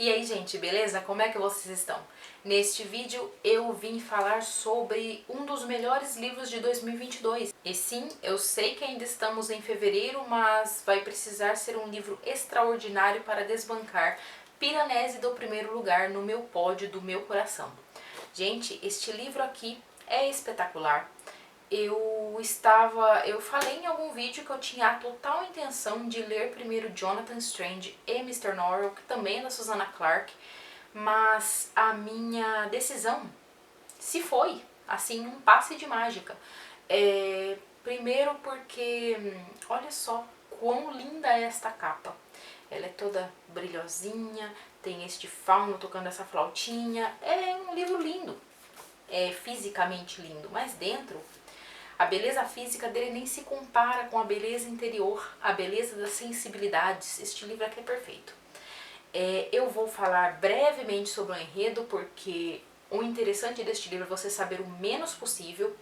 E aí, gente, beleza? Como é que vocês estão? Neste vídeo eu vim falar sobre um dos melhores livros de 2022. E sim, eu sei que ainda estamos em fevereiro, mas vai precisar ser um livro extraordinário para desbancar Piranesi do primeiro lugar no meu pódio do meu coração. Gente, este livro aqui é espetacular. Eu falei em algum vídeo que eu tinha a total intenção de ler primeiro Jonathan Strange e Mr. Norrell, que também é da Susanna Clarke, mas a minha decisão se foi, assim, um passe de mágica. Primeiro porque, olha só quão linda é esta capa. Ela é toda brilhosinha, tem este fauno tocando essa flautinha. É um livro lindo, é fisicamente lindo, mas dentro a beleza física dele nem se compara com a beleza interior, a beleza das sensibilidades. Este livro aqui é perfeito. Eu vou falar brevemente sobre o enredo, porque o interessante deste livro é você saber o menos possível.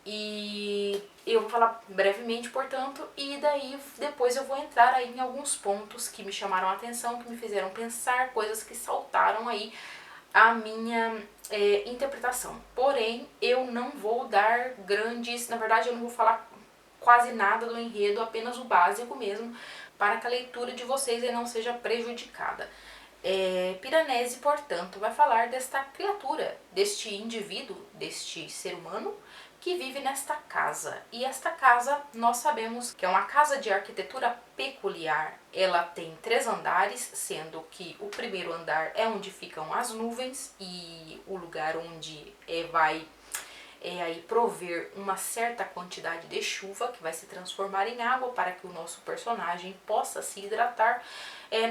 E eu vou falar brevemente, portanto, e daí depois eu vou entrar aí em alguns pontos que me chamaram a atenção, que me fizeram pensar, coisas que saltaram aí a minha interpretação. Porém, eu não vou dar grandes... Na verdade, eu não vou falar quase nada do enredo, apenas o básico mesmo, para que a leitura de vocês não seja prejudicada. Piranesi, portanto, vai falar desta criatura, deste indivíduo, deste ser humano, que vive nesta casa. E esta casa, nós sabemos que é uma casa de arquitetura peculiar. Ela tem 3 andares, sendo que o primeiro andar é onde ficam as nuvens e o lugar onde vai aí prover uma certa quantidade de chuva que vai se transformar em água para que o nosso personagem possa se hidratar.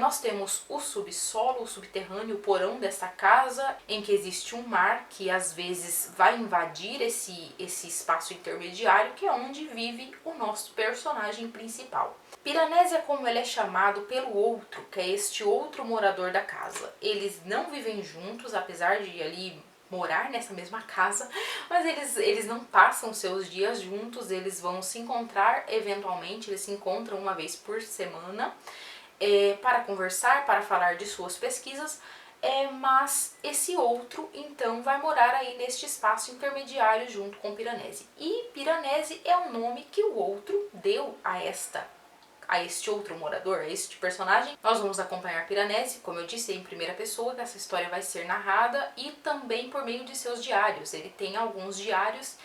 Nós temos o subsolo, o subterrâneo, o porão dessa casa, em que existe um mar que às vezes vai invadir esse espaço intermediário, que é onde vive o nosso personagem principal. Piranesi é como ele é chamado pelo outro, que é este outro morador da casa. Eles não vivem juntos, apesar de ali morar nessa mesma casa, mas eles não passam seus dias juntos, eles vão se encontrar eventualmente, eles se encontram uma vez por semana para conversar, para falar de suas pesquisas, mas esse outro então vai morar aí neste espaço intermediário junto com Piranesi. E Piranesi é o nome que o outro deu a este outro morador, a este personagem. Nós vamos acompanhar Piranesi, como eu disse, em primeira pessoa, que essa história vai ser narrada, e também por meio de seus diários. Ele tem alguns diários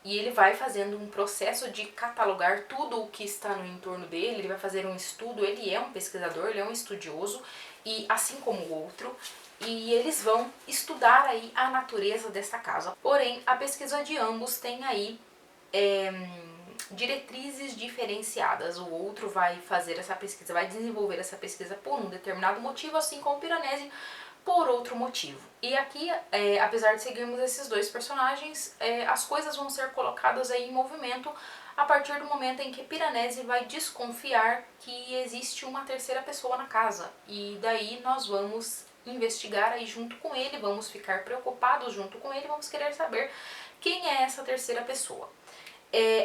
e ele vai fazendo um processo de catalogar tudo o que está no entorno dele, ele vai fazer um estudo, ele é um pesquisador, ele é um estudioso, e assim como o outro, e eles vão estudar aí a natureza desta casa. Porém, a pesquisa de ambos tem aí diretrizes diferenciadas. O outro vai fazer essa pesquisa, vai desenvolver essa pesquisa por um determinado motivo, assim como o Piranesi por outro motivo. E aqui, apesar de seguirmos esses dois personagens, as coisas vão ser colocadas aí em movimento a partir do momento em que Piranesi vai desconfiar que existe uma terceira pessoa na casa. E daí nós vamos investigar aí junto com ele, vamos ficar preocupados junto com ele, vamos querer saber quem é essa terceira pessoa.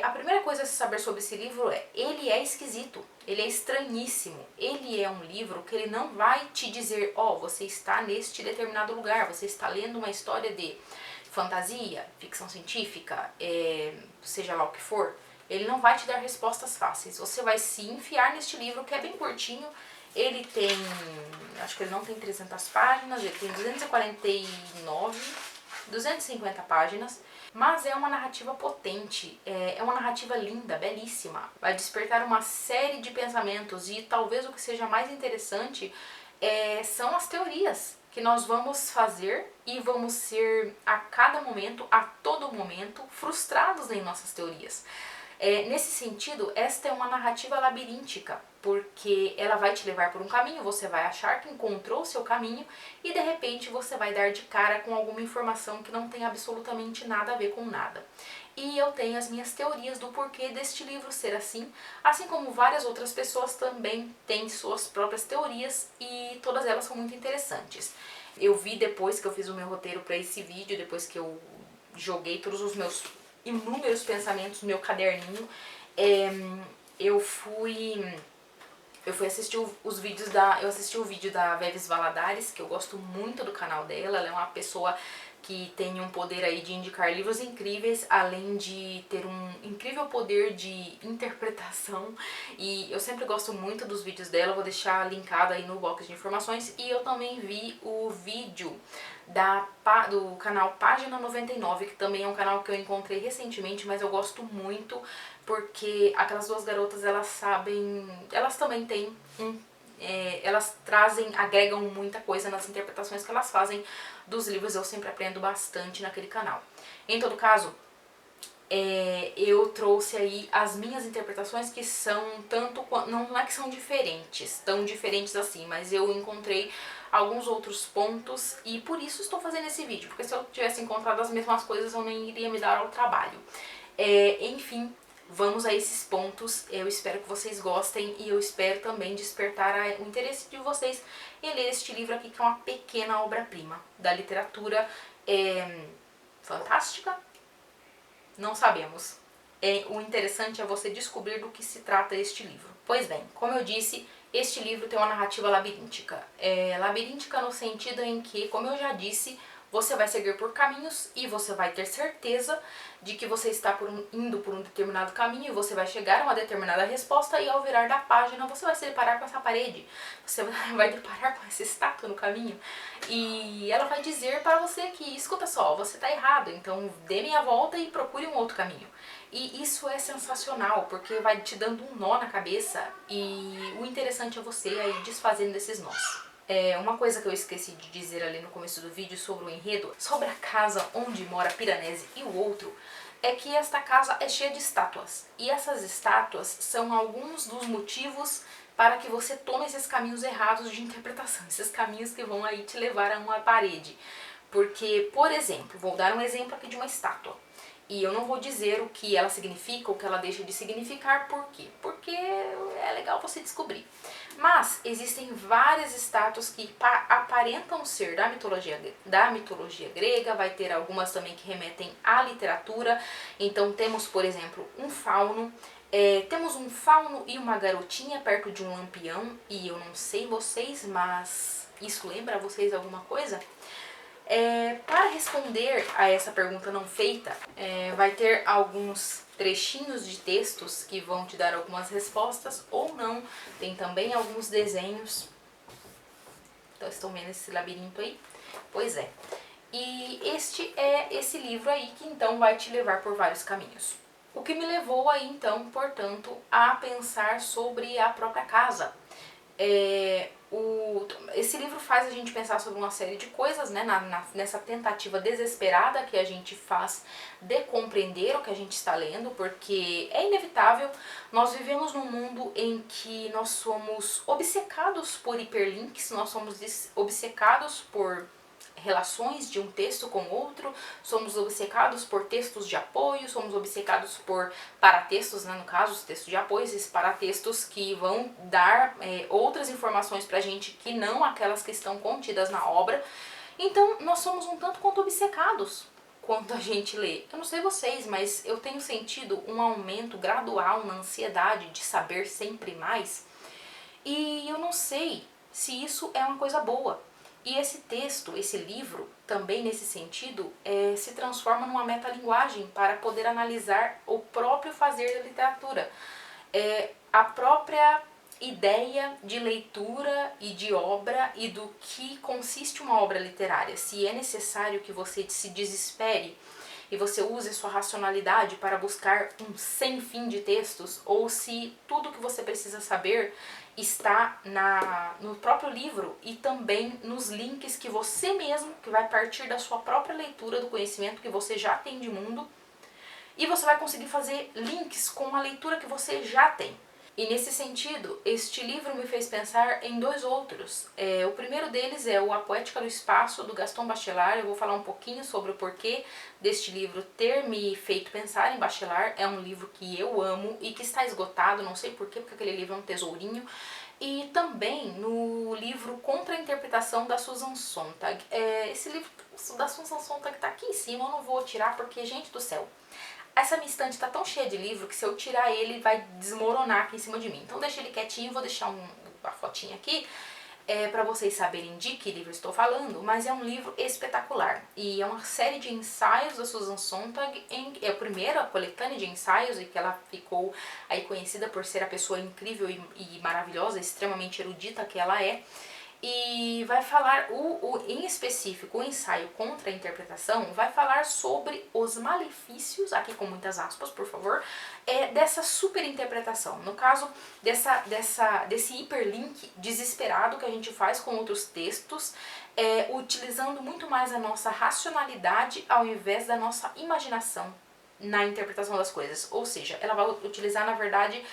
A primeira coisa a se saber sobre esse livro ele é esquisito, ele é estranhíssimo. Ele é um livro que ele não vai te dizer, você está neste determinado lugar, você está lendo uma história de fantasia, ficção científica, seja lá o que for. Ele não vai te dar respostas fáceis, você vai se enfiar neste livro que é bem curtinho. Ele tem, acho que ele não tem 300 páginas, ele tem 250 páginas, mas é uma narrativa potente, é uma narrativa linda, belíssima. Vai despertar uma série de pensamentos e talvez o que seja mais interessante são as teorias que nós vamos fazer e vamos ser a cada momento, a todo momento, frustrados em nossas teorias. Nesse sentido, esta é uma narrativa labiríntica, porque ela vai te levar por um caminho, você vai achar que encontrou o seu caminho e de repente você vai dar de cara com alguma informação que não tem absolutamente nada a ver com nada. E eu tenho as minhas teorias do porquê deste livro ser assim como várias outras pessoas também têm suas próprias teorias e todas elas são muito interessantes. Eu vi depois que eu fiz o meu roteiro para esse vídeo, depois que eu joguei todos os meus inúmeros pensamentos no meu caderninho, eu fui Eu fui assistir os vídeos eu assisti o vídeo da Veves Valadares, que eu gosto muito do canal dela. Ela é uma pessoa que tem um poder aí de indicar livros incríveis, além de ter um incrível poder de interpretação. E eu sempre gosto muito dos vídeos dela, vou deixar linkado aí no box de informações. E eu também vi o vídeo do canal Página 99, que também é um canal que eu encontrei recentemente, mas eu gosto muito porque aquelas duas garotas, elas sabem, elas também têm elas agregam muita coisa nas interpretações que elas fazem dos livros. Eu sempre aprendo bastante naquele canal. Em todo caso, eu trouxe aí as minhas interpretações, que são não é que são diferentes, tão diferentes assim, mas eu encontrei alguns outros pontos e por isso estou fazendo esse vídeo, porque se eu tivesse encontrado as mesmas coisas eu nem iria me dar ao trabalho. Enfim, vamos a esses pontos. Eu espero que vocês gostem e eu espero também despertar o interesse de vocês em ler este livro aqui, que é uma pequena obra-prima da literatura fantástica? Não sabemos. O interessante é você descobrir do que se trata este livro. Pois bem, como eu disse, este livro tem uma narrativa labiríntica. Labiríntica no sentido em que, como eu já disse, você vai seguir por caminhos e você vai ter certeza de que você está indo por um determinado caminho e você vai chegar a uma determinada resposta, e ao virar da página você vai se deparar com essa parede, você vai deparar com essa estátua no caminho e ela vai dizer para você que, escuta só, você está errado, então dê meia volta e procure um outro caminho. E isso é sensacional, porque vai te dando um nó na cabeça e o interessante é você aí desfazendo esses nós. Uma coisa que eu esqueci de dizer ali no começo do vídeo sobre o enredo, sobre a casa onde mora Piranesi e o outro, é que esta casa é cheia de estátuas. E essas estátuas são alguns dos motivos para que você tome esses caminhos errados de interpretação, esses caminhos que vão aí te levar a uma parede. Porque, por exemplo, vou dar um exemplo aqui de uma estátua. E eu não vou dizer o que ela significa ou o que ela deixa de significar, por quê? Porque é legal você descobrir. Mas existem várias estátuas que aparentam ser da mitologia grega, vai ter algumas também que remetem à literatura. Então temos, por exemplo, um fauno. Temos um fauno e uma garotinha perto de um lampião, e eu não sei vocês, mas isso lembra a vocês alguma coisa? Para responder a essa pergunta não feita, vai ter alguns trechinhos de textos que vão te dar algumas respostas ou não. Tem também alguns desenhos. Então, estão vendo esse labirinto aí? Pois é. E este é esse livro aí que então vai te levar por vários caminhos. O que me levou aí então, portanto, a pensar sobre a própria casa. Esse livro faz a gente pensar sobre uma série de coisas, né, nessa tentativa desesperada que a gente faz de compreender o que a gente está lendo, porque é inevitável. Nós vivemos num mundo em que nós somos obcecados por hiperlinks, nós somos obcecados por relações de um texto com outro, somos obcecados por textos de apoio, somos obcecados por paratextos, né, no caso, os textos de apoio, esses paratextos que vão dar outras informações pra gente que não aquelas que estão contidas na obra. Então, nós somos um tanto quanto obcecados quando a gente lê. Eu não sei vocês, mas eu tenho sentido um aumento gradual na ansiedade de saber sempre mais, e eu não sei se isso é uma coisa boa. E esse texto, esse livro, também nesse sentido, se transforma numa metalinguagem para poder analisar o próprio fazer da literatura. A própria ideia de leitura e de obra e do que consiste uma obra literária. Se é necessário que você se desespere e você use sua racionalidade para buscar um sem fim de textos, ou se tudo o que você precisa saber está no próprio livro e também nos links que você mesmo, que vai partir da sua própria leitura do conhecimento que você já tem de mundo, e você vai conseguir fazer links com a leitura que você já tem. E nesse sentido, este livro me fez pensar em dois outros. O primeiro deles é o A Poética do Espaço, do Gaston Bachelard. Eu vou falar um pouquinho sobre o porquê deste livro ter me feito pensar em Bachelard. É um livro que eu amo e que está esgotado, não sei porquê, porque aquele livro é um tesourinho. E também no livro Contra a Interpretação, da Susan Sontag. Esse livro da Susan Sontag está aqui em cima, eu não vou tirar porque, gente do céu, essa minha estante tá tão cheia de livro que se eu tirar ele vai desmoronar aqui em cima de mim. Então deixa ele quietinho, vou deixar uma fotinha aqui para vocês saberem de que livro estou falando, mas é um livro espetacular. E é uma série de ensaios da Susan Sontag, é a primeira coletânea de ensaios e que ela ficou aí conhecida por ser a pessoa incrível e maravilhosa, extremamente erudita que ela é. E vai falar, em específico, o ensaio contra a interpretação vai falar sobre os malefícios, aqui com muitas aspas, por favor, dessa superinterpretação. No caso, desse hiperlink desesperado que a gente faz com outros textos, utilizando muito mais a nossa racionalidade ao invés da nossa imaginação na interpretação das coisas. Ou seja, ela vai utilizar, na verdade,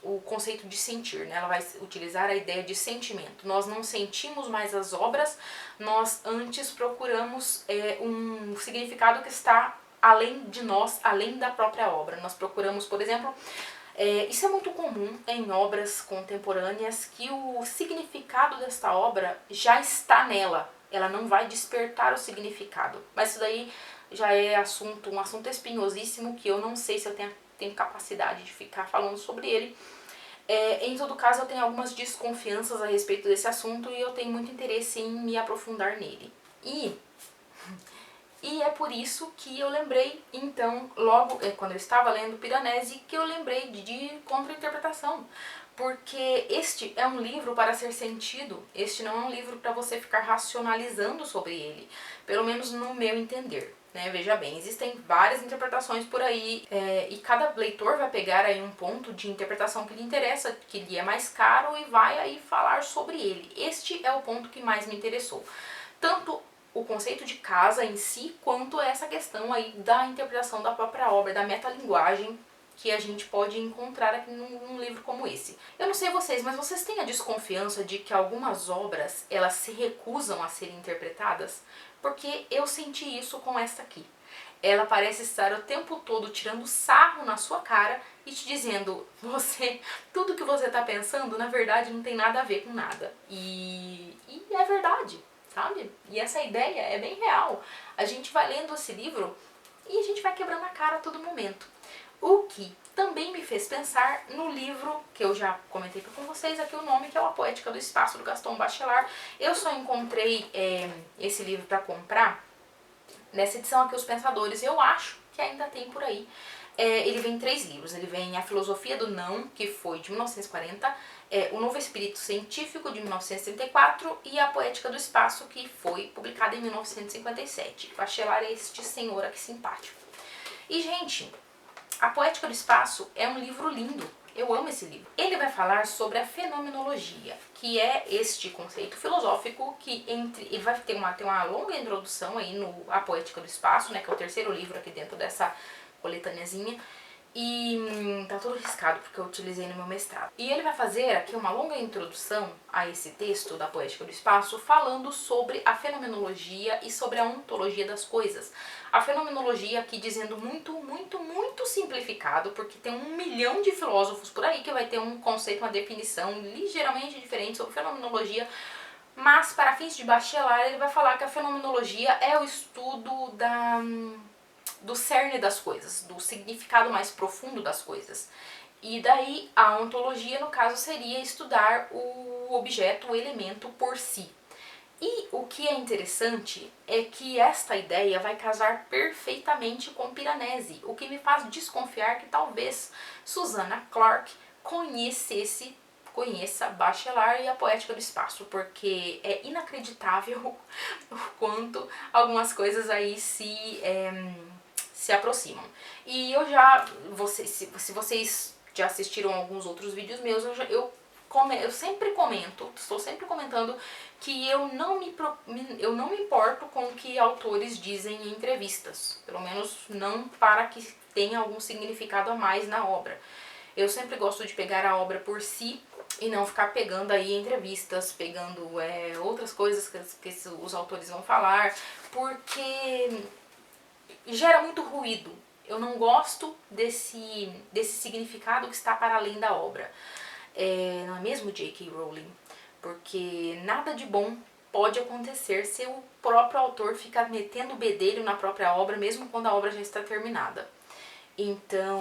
o conceito de sentir, né? Ela vai utilizar a ideia de sentimento. Nós não sentimos mais as obras, nós antes procuramos um significado que está além de nós, além da própria obra. Nós procuramos, por exemplo, isso é muito comum em obras contemporâneas, que o significado desta obra já está nela. Ela não vai despertar o significado. Mas isso daí já é um assunto espinhosíssimo que eu não sei se eu tenho capacidade de ficar falando sobre ele. Em todo caso, eu tenho algumas desconfianças a respeito desse assunto e eu tenho muito interesse em me aprofundar nele. E é por isso que eu lembrei, então, logo quando eu estava lendo Piranesi, que eu lembrei de contra-interpretação. Porque este é um livro para ser sentido, este não é um livro para você ficar racionalizando sobre ele, pelo menos no meu entender. Né? Veja bem, existem várias interpretações por aí e cada leitor vai pegar aí um ponto de interpretação que lhe interessa, que lhe é mais caro e vai aí falar sobre ele. Este é o ponto que mais me interessou. Tanto o conceito de casa em si, quanto essa questão aí da interpretação da própria obra, da metalinguagem que a gente pode encontrar aqui num livro como esse. Eu não sei vocês, mas vocês têm a desconfiança de que algumas obras, elas se recusam a serem interpretadas? Porque eu senti isso com esta aqui. Ela parece estar o tempo todo tirando sarro na sua cara e te dizendo, tudo que você está pensando, na verdade, não tem nada a ver com nada. E é verdade, sabe? E essa ideia é bem real. A gente vai lendo esse livro e a gente vai quebrando a cara a todo momento. O que também me fez pensar no livro que eu já comentei com vocês aqui o nome, que é o A Poética do Espaço, do Gaston Bachelard. Eu só encontrei esse livro para comprar nessa edição aqui, Os Pensadores. Eu acho que ainda tem por aí. Ele vem em 3 livros. Ele vem A Filosofia do Não, que foi de 1940, O Novo Espírito Científico, de 1934, e A Poética do Espaço, que foi publicada em 1957. Bachelard é este senhor aqui simpático. E, gente, A Poética do Espaço é um livro lindo. Eu amo esse livro. Ele vai falar sobre a fenomenologia, que é este conceito filosófico que ele vai ter uma longa introdução aí no A Poética do Espaço, né, que é o 3º livro aqui dentro dessa coletâneazinha. E tá todo riscado porque eu utilizei no meu mestrado. E ele vai fazer aqui uma longa introdução a esse texto da Poética do Espaço, falando sobre a fenomenologia e sobre a ontologia das coisas. A fenomenologia aqui dizendo muito, muito, muito simplificado, porque tem 1 milhão de filósofos por aí que vai ter um conceito, uma definição ligeiramente diferente sobre fenomenologia, mas para fins de Bachelard ele vai falar que a fenomenologia é o estudo do cerne das coisas, do significado mais profundo das coisas. E daí a ontologia, no caso, seria estudar o objeto, o elemento por si. E o que é interessante é que esta ideia vai casar perfeitamente com Piranesi, o que me faz desconfiar que talvez Susanna Clarke conheça Bachelard e A Poética do Espaço, porque é inacreditável o quanto algumas coisas aí se aproximam. E eu se vocês já assistiram alguns outros vídeos meus, eu sempre comento, estou sempre comentando que eu não me importo com o que autores dizem em entrevistas, pelo menos não para que tenha algum significado a mais na obra. Eu sempre gosto de pegar a obra por si e não ficar pegando aí entrevistas, pegando outras coisas que os autores vão falar, porque gera muito ruído. Eu não gosto desse significado que está para além da obra. Não é mesmo, J.K. Rowling? Porque nada de bom pode acontecer se o próprio autor fica metendo o bedelho na própria obra, mesmo quando a obra já está terminada. Então,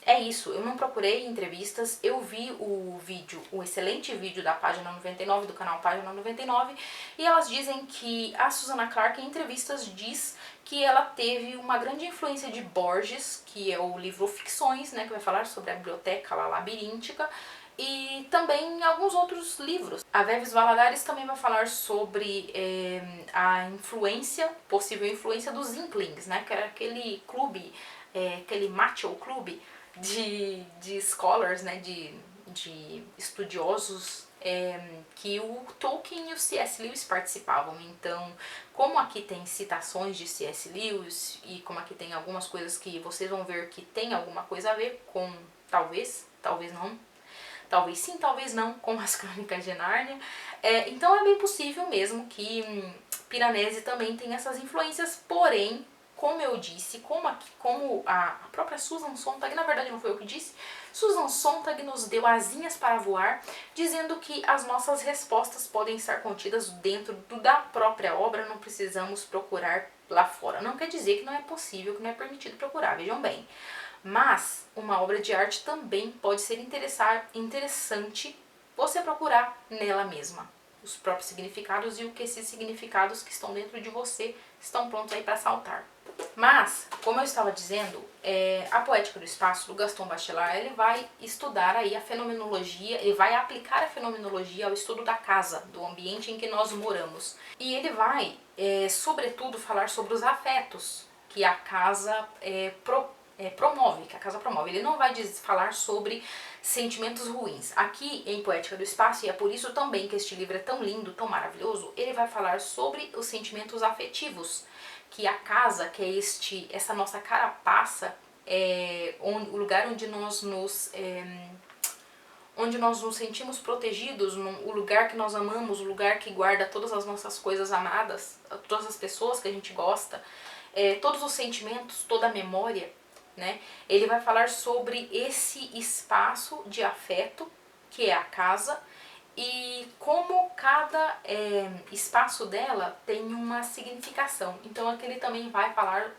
é isso. Eu não procurei entrevistas, eu vi o vídeo, o excelente vídeo da página 99, do canal Página 99, e elas dizem que a Susanna Clarke, em entrevistas, diz que ela teve uma grande influência de Borges, que é o livro Ficções, né, que vai falar sobre a biblioteca lá labiríntica, e também alguns outros livros. A Veves Valadares também vai falar sobre a influência, possível influência dos Inklings, né, que era aquele clube, aquele macho clube de scholars, né, de estudiosos que o Tolkien e o C.S. Lewis participavam. Então, como aqui tem citações de C.S. Lewis e como aqui tem algumas coisas que vocês vão ver que tem alguma coisa a ver com, talvez não, talvez sim, talvez não, com as Crônicas de Nárnia. Então é bem possível mesmo que Piranesi também tem essas influências, porém, como eu disse, como a própria Susan Sontag, na verdade não foi eu que disse, Susan Sontag nos deu asinhas para voar, dizendo que as nossas respostas podem estar contidas dentro da própria obra, não precisamos procurar lá fora. Não quer dizer que não é possível, que não é permitido procurar, vejam bem. Mas uma obra de arte também pode ser interessante você procurar nela mesma os próprios significados e o que esses significados que estão dentro de você estão prontos aí para saltar. Mas, como eu estava dizendo, a Poética do Espaço, do Gaston Bachelard, ele vai estudar aí a fenomenologia, ele vai aplicar a fenomenologia ao estudo da casa, do ambiente em que nós moramos. E ele vai, sobretudo, falar sobre os afetos que a casa promove, que a casa promove. Ele não vai falar sobre sentimentos ruins. Aqui em Poética do Espaço, e é por isso também que este livro é tão lindo, tão maravilhoso, ele vai falar sobre os sentimentos afetivos, que a casa, que é essa nossa carapaça, o lugar onde nós nos sentimos protegidos, o lugar que nós amamos, o lugar que guarda todas as nossas coisas amadas, todas as pessoas que a gente gosta, todos os sentimentos, toda a memória, né? Ele vai falar sobre esse espaço de afeto, que é a casa, e como cada espaço dela tem uma significação. Então aqui ele também vai falar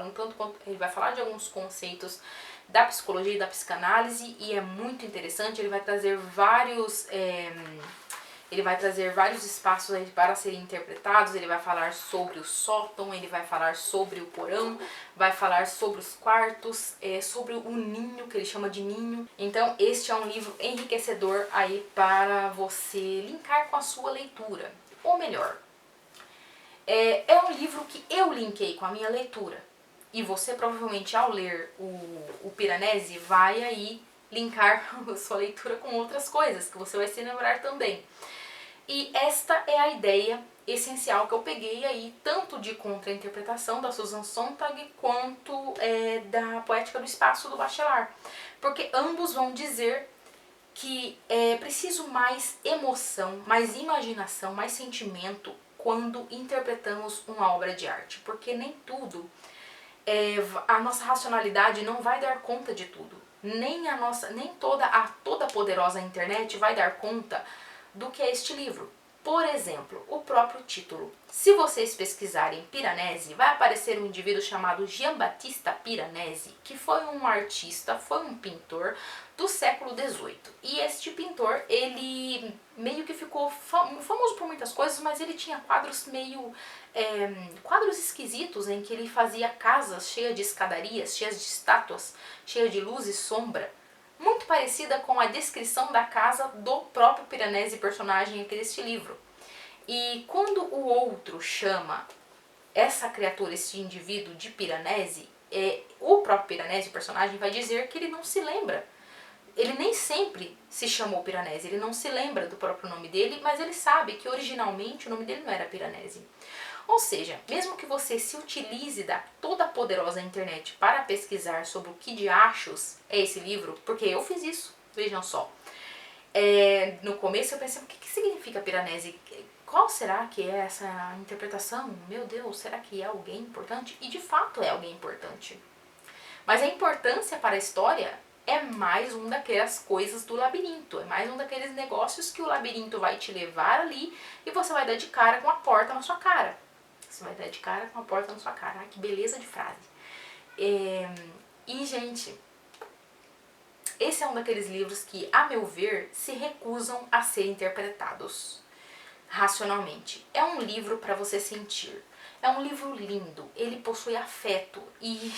um tanto quanto, ele vai falar de alguns conceitos da psicologia e da psicanálise, e é muito interessante. Ele vai trazer vários espaços aí para serem interpretados. Ele vai falar sobre o sótão, ele vai falar sobre o porão, vai falar sobre os quartos, sobre o ninho, que ele chama de ninho. Então este é um livro enriquecedor aí para você linkar com a sua leitura. Ou melhor, é um livro que eu linkei com a minha leitura. E você provavelmente, ao ler o Piranesi, vai aí linkar a sua leitura com outras coisas que você vai se lembrar também. E esta é a ideia essencial que eu peguei aí, tanto de contra-interpretação da Susan Sontag, quanto da Poética do Espaço do Bachelard. Porque ambos vão dizer que é preciso mais emoção, mais imaginação, mais sentimento quando interpretamos uma obra de arte. Porque nem tudo, a nossa racionalidade não vai dar conta de tudo. Nem toda a toda poderosa internet vai dar conta do que é este livro. Por exemplo, o próprio título. Se vocês pesquisarem Piranesi, vai aparecer um indivíduo chamado Giambattista Piranesi, que foi um artista, foi um pintor do século XVIII. E este pintor, ele meio que ficou famoso por muitas coisas, mas ele tinha quadros quadros esquisitos, em que ele fazia casas cheias de escadarias, cheias de estátuas, cheias de luz e sombra, muito parecida com a descrição da casa do próprio Piranesi, personagem aqui deste livro. E quando o outro chama essa criatura, esse indivíduo de Piranesi, o próprio Piranesi, o personagem, vai dizer que ele não se lembra. Ele nem sempre se chamou Piranesi, ele não se lembra do próprio nome dele, mas ele sabe que originalmente o nome dele não era Piranesi. Ou seja, mesmo que você se utilize da toda poderosa internet para pesquisar sobre o que de achos é esse livro, porque eu fiz isso, vejam só. No começo eu pensei, o que significa Piranesi? Qual será que é essa interpretação? Meu Deus, será que é alguém importante? E de fato é alguém importante. Mas a importância para a história é mais um daquelas coisas do labirinto, é mais um daqueles negócios que o labirinto vai te levar ali e você vai dar de cara com a porta na sua cara. Você vai dar de cara com a porta na sua cara. Ai, que beleza de frase. E, gente, esse é um daqueles livros que, a meu ver, se recusam a ser interpretados racionalmente. É um livro para você sentir. É um livro lindo, ele possui afeto e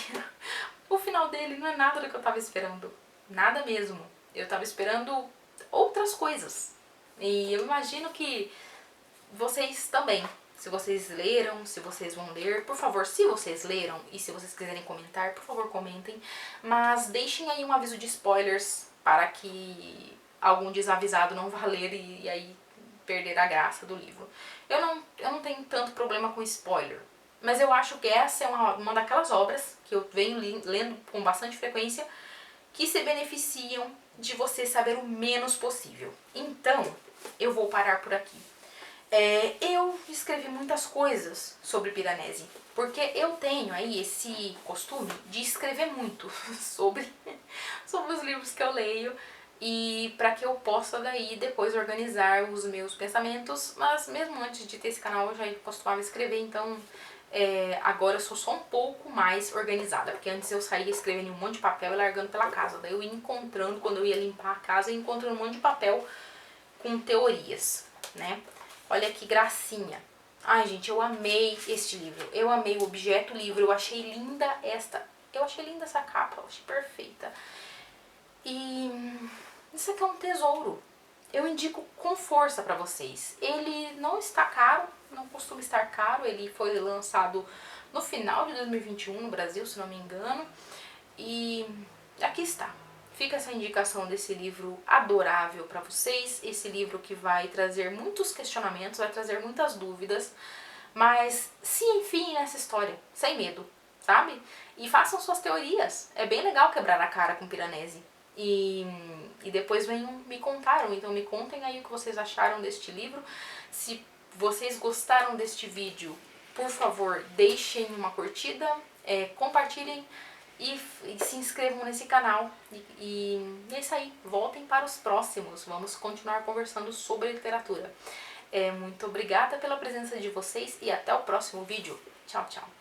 o final dele não é nada do que eu tava esperando. Nada mesmo. Eu tava esperando outras coisas. E eu imagino que vocês também. Se vocês leram, se vocês vão ler, por favor, se vocês leram e se vocês quiserem comentar, por favor, comentem. Mas deixem aí um aviso de spoilers para que algum desavisado não vá ler e aí perder a graça do livro. Eu não tenho tanto problema com spoiler, mas eu acho que essa é uma daquelas obras que eu venho lendo com bastante frequência que se beneficiam de você saber o menos possível. Então, eu vou parar por aqui. Eu escrevi muitas coisas sobre Piranesi, porque eu tenho aí esse costume de escrever muito sobre os livros que eu leio e para que eu possa daí depois organizar os meus pensamentos, mas mesmo antes de ter esse canal eu já costumava escrever, então agora eu sou só um pouco mais organizada, porque antes eu saía escrevendo em um monte de papel e largando pela casa, daí eu ia encontrando, quando eu ia limpar a casa, eu ia encontrando um monte de papel com teorias, né? Olha que gracinha. Ai, gente, eu amei este livro. Eu amei o objeto livro. Eu achei linda essa capa. Eu achei perfeita. E isso aqui é um tesouro. Eu indico com força pra vocês. Ele não está caro, não costuma estar caro. Ele foi lançado no final de 2021 no Brasil, se não me engano. E aqui está. Fica essa indicação desse livro adorável para vocês, esse livro que vai trazer muitos questionamentos, vai trazer muitas dúvidas, mas se enfiem nessa história, sem medo, sabe? E façam suas teorias, é bem legal quebrar a cara com Piranesi. E depois venham me contaram, então me contem aí o que vocês acharam deste livro. Se vocês gostaram deste vídeo, por favor, deixem uma curtida, compartilhem, e se inscrevam nesse canal. E é isso aí, voltem para os próximos. Vamos continuar conversando sobre literatura. Muito obrigada pela presença de vocês e até o próximo vídeo. Tchau, tchau.